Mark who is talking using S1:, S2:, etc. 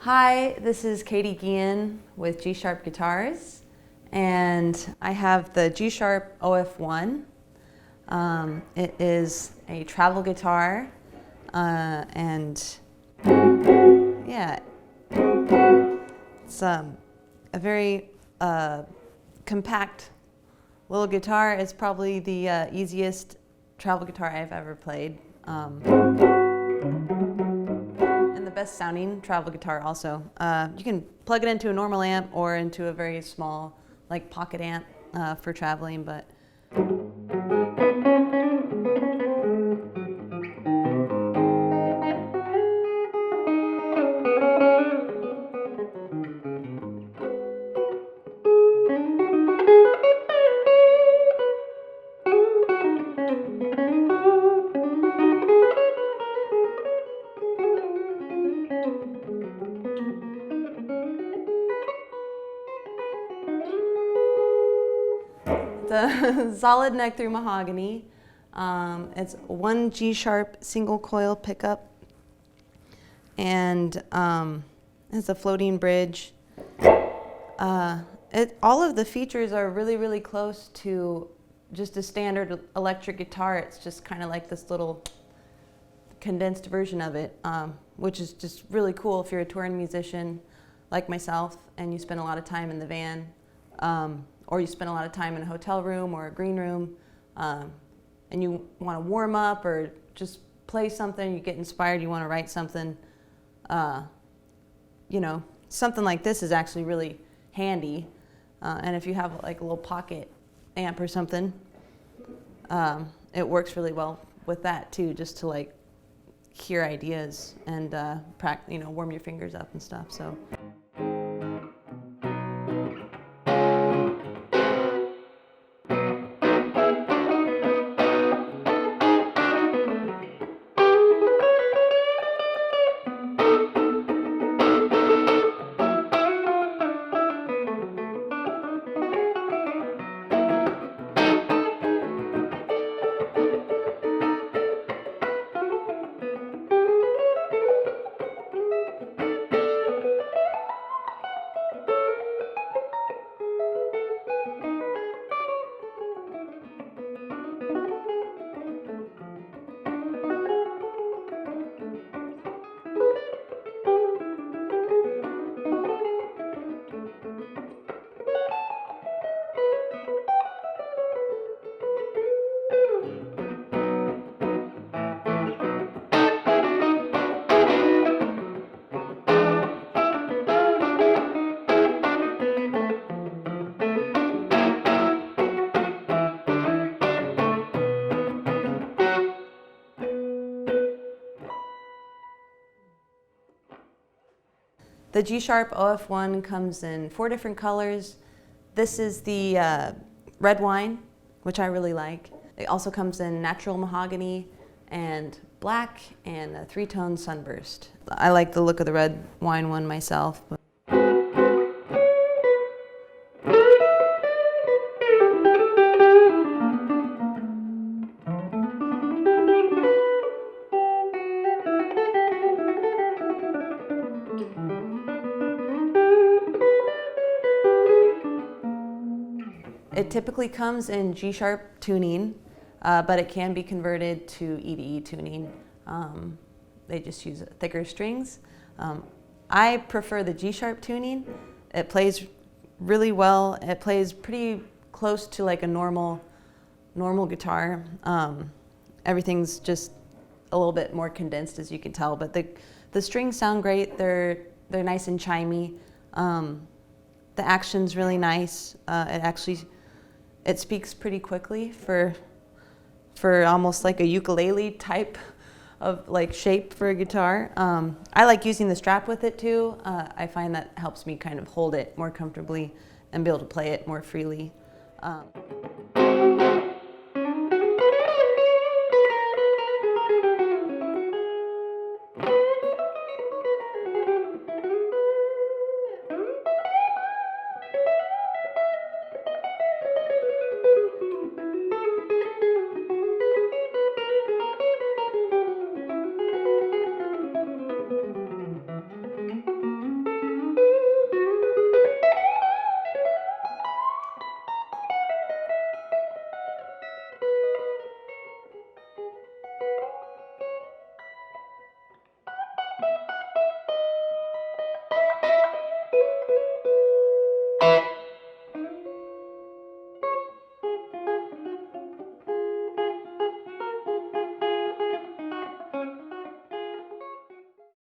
S1: Hi, this is Katy Guillen with G-sharp Guitars, and I have the G-sharp OF-1. It is a travel guitar, and yeah, it's a very compact little guitar. It's probably the easiest travel guitar I've ever played. And the best sounding travel guitar also. You can plug it into a normal amp or into a very small, like pocket amp for traveling, but the solid neck through mahogany. It's one G-sharp single coil pickup, and it's a floating bridge. All of the features are really close to just a standard electric guitar. It's just kind of like this little condensed version of it, which is just really cool if you're a touring musician like myself and you spend a lot of time in the van. Or you spend a lot of time in a hotel room or a green room, and you want to warm up or just play something, you get inspired, you want to write something. You know, something like this is actually really handy. And if you have like a little pocket amp or something, it works really well with that too, just to like hear ideas and warm your fingers up and stuff. So. The G-sharp OF-1 comes in 4 different colors. This is the red wine, which I really like. It also comes in natural mahogany and black and a 3-tone sunburst. I like the look of the red wine one myself. It typically comes in G-sharp tuning, but it can be converted to E to E tuning. They just use thicker strings. I prefer the G-sharp tuning. It plays really well. It plays pretty close to like a normal guitar. Everything's just a little bit more condensed, as you can tell, but the strings sound great. They're nice and chimey. The action's really nice. It speaks pretty quickly for almost like a ukulele type of like shape for a guitar. I like using the strap with it too. I find that helps me kind of hold it more comfortably and be able to play it more freely.